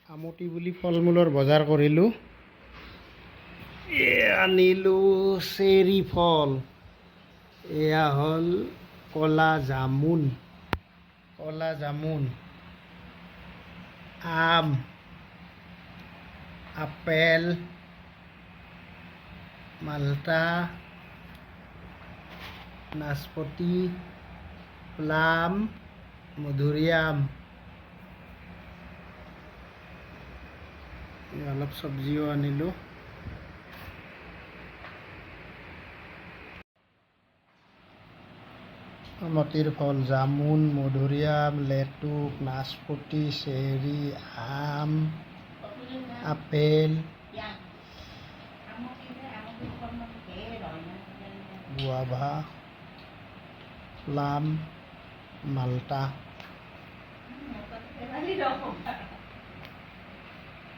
আমটি বুলি ফল মূলৰ বজাৰ কৰিলোঁ। আনিলোঁ চেৰি ফল। এয়া হ'ল কলা জামুন, আম, আপেল, মাল্টা, নাচপতি, প্লাম, মধুৰিআম। অলপ চব্জিও আনিলোঁ। আমটিৰ ফল জামুন, মধুৰিআম, লেটুক, নাচপতি, চেৰি, আম, আপেল, গুৱাভা, প্লাম, মাল্টা।